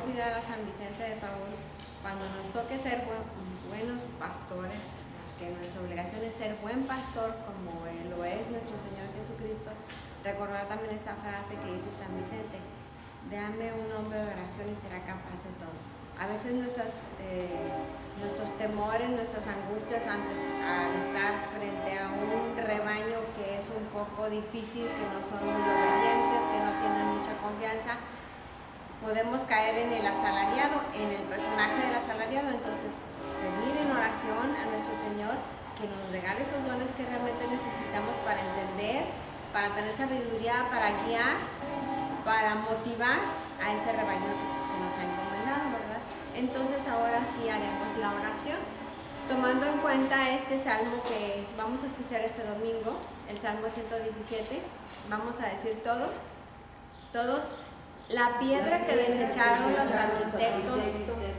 cuidar a San Vicente de Paúl, cuando nos toque ser buenos pastores, que nuestra obligación es ser buen pastor como lo es nuestro Señor Jesucristo, recordar también esa frase que dice San Vicente: dame un hombre de oración y será capaz de todo. A veces nuestros temores, nuestras angustias al estar frente a un rebaño que es un poco difícil, que no son muy obedientes, que no tienen mucha confianza, podemos caer en el asalariado, en el personaje del asalariado. Entonces, pedir en oración a nuestro Señor que nos regale esos dones que realmente necesitamos para entender, para tener sabiduría, para guiar, para motivar a ese rebaño que nos ha encomendado, ¿verdad? Entonces ahora sí haremos la oración, tomando en cuenta este salmo que vamos a escuchar este domingo, el Salmo 117. Vamos a decir todos: la piedra que desecharon los arquitectos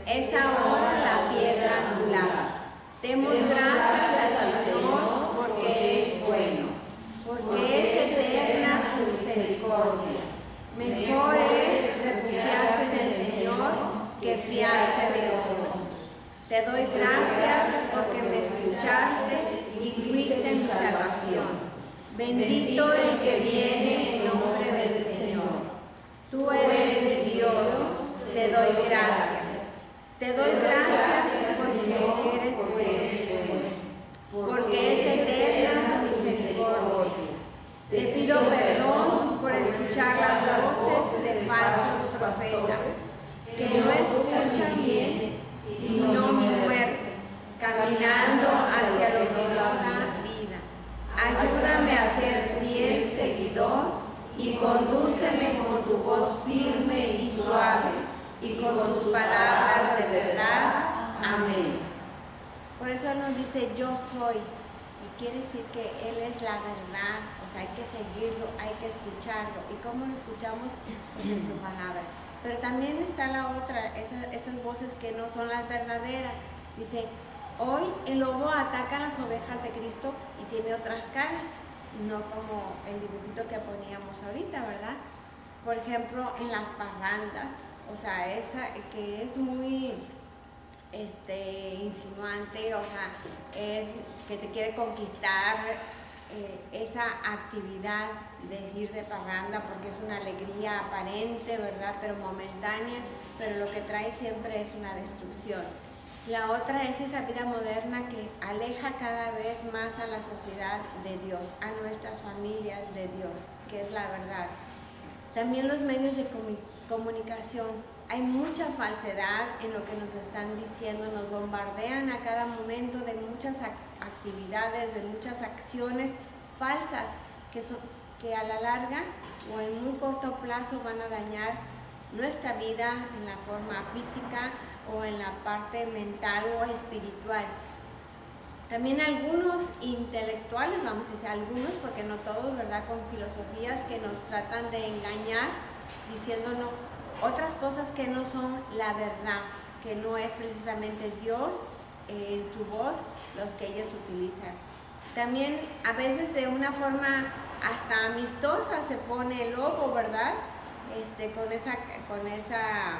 es ahora la piedra angular. Demos gracias al Señor porque es bueno, porque es eterna su misericordia. Mejor es refugiarse en el Señor que fiarse de otros. Te doy gracias porque me escuchaste y fuiste mi salvación. Bendito el que viene en nombre del Señor. Tú eres mi Dios, te doy gracias. Te doy gracias porque eres bueno, porque es eterna tu misericordia. Te pido perdón por escuchar las voces de falsos profetas, que no escuchan bien, sino mi muerte, caminando hacia lo que no da vida. Ayúdame a ser fiel seguidor y condúceme con tu voz firme y suave y con tus palabras de verdad. Amén. Por eso Él nos dice: yo soy. Y quiere decir que Él es la verdad. O sea, hay que seguirlo, hay que escucharlo. ¿Y cómo lo escuchamos? Pues en su palabra. Pero también está la otra, esas voces que no son las verdaderas. Dice: hoy el lobo ataca a las ovejas de Cristo y tiene otras caras, no como el dibujito que poníamos ahorita, ¿verdad? Por ejemplo, en las parrandas, o sea, esa que es muy insinuante, o sea, es que te quiere conquistar, esa actividad de ir de parranda, porque es una alegría aparente, ¿verdad? Pero momentánea, pero lo que trae siempre es una destrucción. La otra es esa vida moderna que aleja cada vez más a la sociedad de Dios, a nuestras familias de Dios, que es la verdad. También los medios de comunicación. Hay mucha falsedad en lo que nos están diciendo, nos bombardean a cada momento de muchas actividades, de muchas acciones falsas que a la larga o en muy corto plazo van a dañar nuestra vida en la forma física o en la parte mental o espiritual. También algunos intelectuales, vamos a decir algunos, porque no todos, ¿verdad?, con filosofías que nos tratan de engañar diciéndonos otras cosas que no son la verdad, que no es precisamente Dios en su voz los que ellos utilizan. También a veces de una forma hasta amistosa se pone el lobo, ¿verdad? Con esa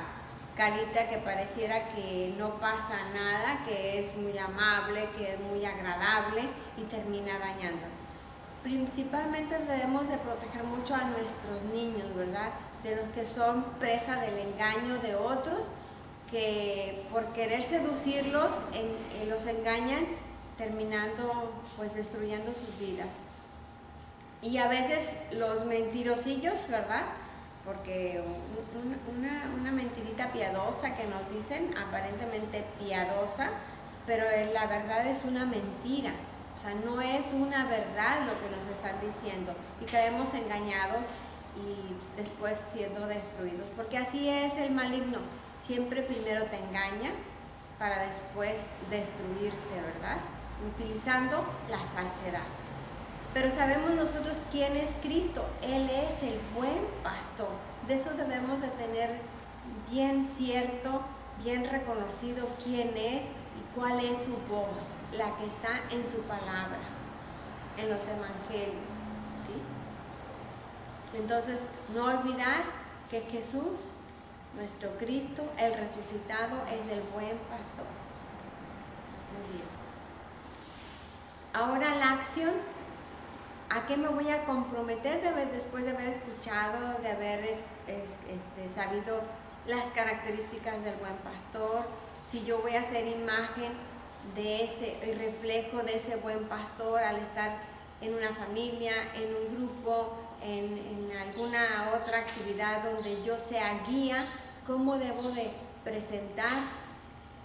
carita que pareciera que no pasa nada, que es muy amable, que es muy agradable y termina dañando. Principalmente debemos de proteger mucho a nuestros niños, ¿verdad?, de los que son presa del engaño de otros, que por querer seducirlos los engañan, terminando pues destruyendo sus vidas. Y a veces los mentirosillos, ¿verdad?, porque una mentirita piadosa que nos dicen, aparentemente piadosa, pero la verdad es una mentira. O sea, no es una verdad lo que nos están diciendo y caemos engañados y después siendo destruidos, porque así es el maligno, siempre primero te engaña para después destruirte, ¿verdad?, utilizando la falsedad. Pero sabemos nosotros quién es Cristo. Él es el buen pastor. De eso debemos de tener bien cierto, bien reconocido quién es y cuál es su voz, la que está en su palabra, en los evangelios, ¿sí? Entonces, no olvidar que Jesús Nuestro Cristo, el resucitado, es el buen pastor. Muy bien. Ahora la acción. ¿A qué me voy a comprometer después de haber escuchado, de haber sabido las características del buen pastor? Si yo voy a hacer imagen de ese reflejo de ese buen pastor al estar en una familia, en un grupo, en alguna otra actividad donde yo sea guía, ¿cómo debo de presentar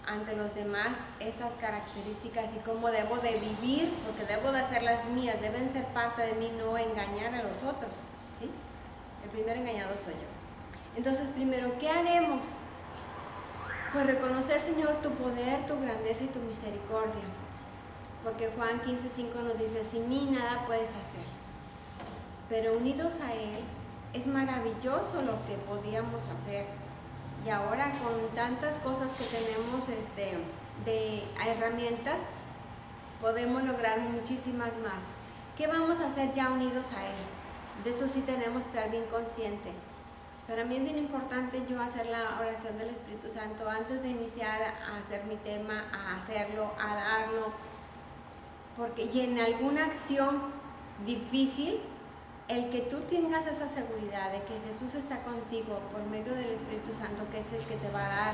ante los demás esas características y cómo debo de vivir? Porque debo de hacer las mías, deben ser parte de mí, no engañar a los otros, ¿sí? El primer engañado soy yo. Entonces, primero, ¿qué haremos? Pues reconocer, Señor, tu poder, tu grandeza y tu misericordia. Porque Juan 15:5 nos dice, sin mí nada puedes hacer. Pero unidos a Él, es maravilloso lo que podíamos hacer. Y ahora con tantas cosas que tenemos de herramientas, podemos lograr muchísimas más. ¿Qué vamos a hacer ya unidos a Él? De eso sí tenemos que estar bien conscientes. Para mí es bien importante yo hacer la oración del Espíritu Santo antes de iniciar a hacer mi tema, a hacerlo, a darlo. Porque y en alguna acción difícil, el que tú tengas esa seguridad de que Jesús está contigo por medio del Espíritu Santo, que es el que te va a dar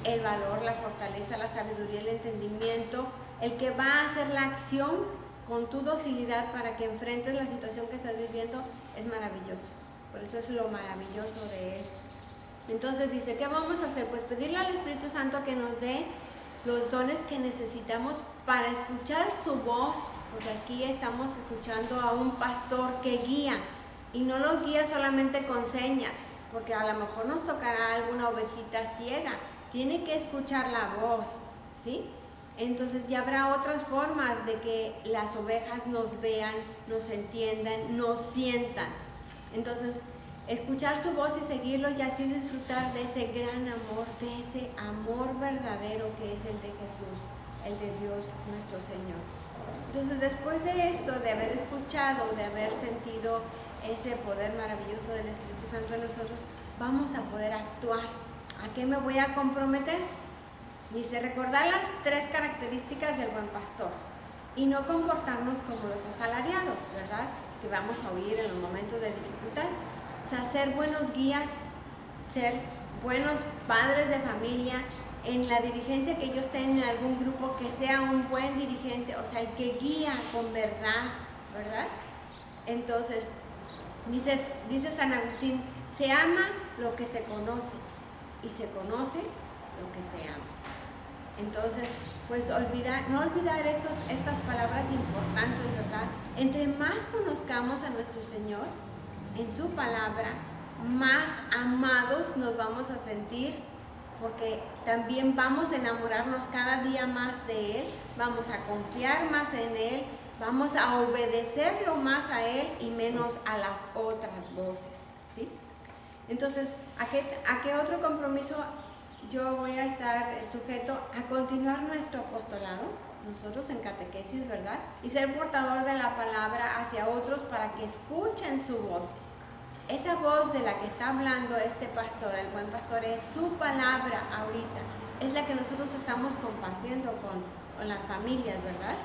el valor, la fortaleza, la sabiduría, el entendimiento, el que va a hacer la acción con tu docilidad para que enfrentes la situación que estás viviendo, es maravilloso. Por eso es lo maravilloso de Él. Entonces dice, ¿qué vamos a hacer? Pues pedirle al Espíritu Santo que nos dé los dones que necesitamos para escuchar su voz, porque aquí estamos escuchando a un pastor que guía, y no nos guía solamente con señas, porque a lo mejor nos tocará alguna ovejita ciega, tiene que escuchar la voz, ¿sí? Entonces ya habrá otras formas de que las ovejas nos vean, nos entiendan, nos sientan. Entonces, escuchar su voz y seguirlo y así disfrutar de ese gran amor, de ese amor verdadero que es el de Jesús, el de Dios nuestro Señor. Entonces, después de esto, de haber escuchado, de haber sentido ese poder maravilloso del Espíritu Santo en nosotros, vamos a poder actuar. ¿A qué me voy a comprometer? Dice, recordar las 3 características del buen pastor y no comportarnos como los asalariados, ¿verdad? Que vamos a oír en los momentos de dificultad. O sea, ser buenos guías, ser buenos padres de familia, en la dirigencia que ellos tengan en algún grupo, que sea un buen dirigente, o sea, el que guía con verdad, ¿verdad? Entonces, dice San Agustín, se ama lo que se conoce y se conoce lo que se ama. Entonces, pues no olvidar estas palabras importantes, ¿verdad? Entre más conozcamos a nuestro Señor en su palabra, más amados nos vamos a sentir, porque también vamos a enamorarnos cada día más de Él, vamos a confiar más en Él, vamos a obedecerlo más a Él y menos a las otras voces, ¿sí? Entonces, ¿a qué otro compromiso yo voy a estar sujeto? A continuar nuestro apostolado, nosotros en catequesis, ¿verdad? Y ser portador de la palabra hacia otros para que escuchen su voz. Esa voz de la que está hablando este pastor, el buen pastor, es su palabra ahorita. Es la que nosotros estamos compartiendo con las familias, ¿verdad?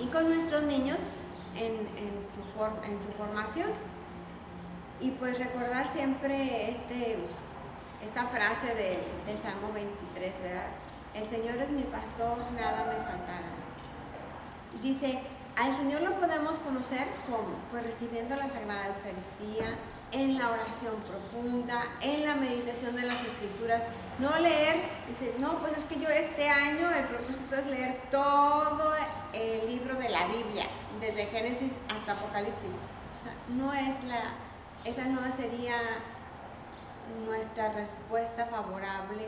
Y con nuestros niños en su formación. Y pues recordar siempre esta frase del Salmo 23, ¿verdad? El Señor es mi pastor, nada me faltará. Dice, al Señor lo podemos conocer ¿cómo? Pues recibiendo la Sagrada Eucaristía, en la oración profunda, en la meditación de las Escrituras. No leer, dice, no, pues es que yo este año el propósito es leer todo el libro de la Biblia, desde Génesis hasta Apocalipsis. O sea, esa no sería nuestra respuesta favorable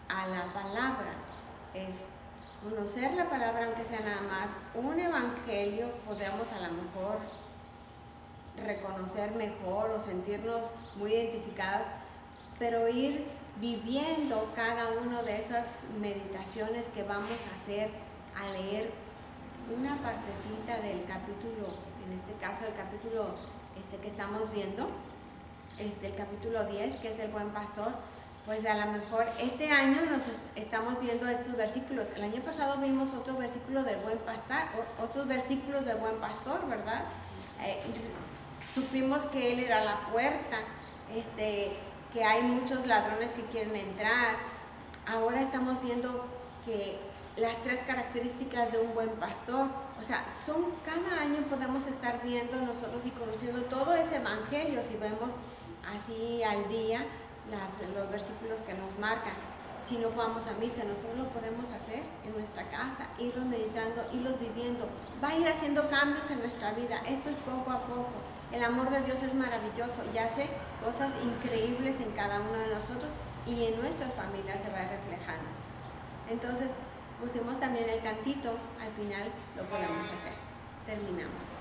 a la palabra. Es conocer la palabra, aunque sea nada más un evangelio, podemos a lo mejor reconocer mejor o sentirnos muy identificados, pero ir viviendo cada una de esas meditaciones que vamos a hacer, a leer una partecita del capítulo, en este caso el capítulo que estamos viendo, el capítulo 10, que es el buen pastor, pues a lo mejor este año nos estamos viendo estos versículos. El año pasado vimos otro versículo del buen pastor, otros versículos del buen pastor, ¿verdad? Supimos que él era la puerta, que hay muchos ladrones que quieren entrar. Ahora estamos viendo que las 3 características de un buen pastor, o sea, cada año podemos estar viendo nosotros y conociendo todo ese evangelio, si vemos así al día los versículos que nos marcan. Si no vamos a misa, nosotros lo podemos hacer en nuestra casa, irlos meditando, irlos viviendo. Va a ir haciendo cambios en nuestra vida. Esto es poco a poco. El amor de Dios es maravilloso y hace cosas increíbles en cada uno de nosotros y en nuestras familias se va reflejando. Entonces, pusimos también el cantito, al final lo podemos hacer. Terminamos.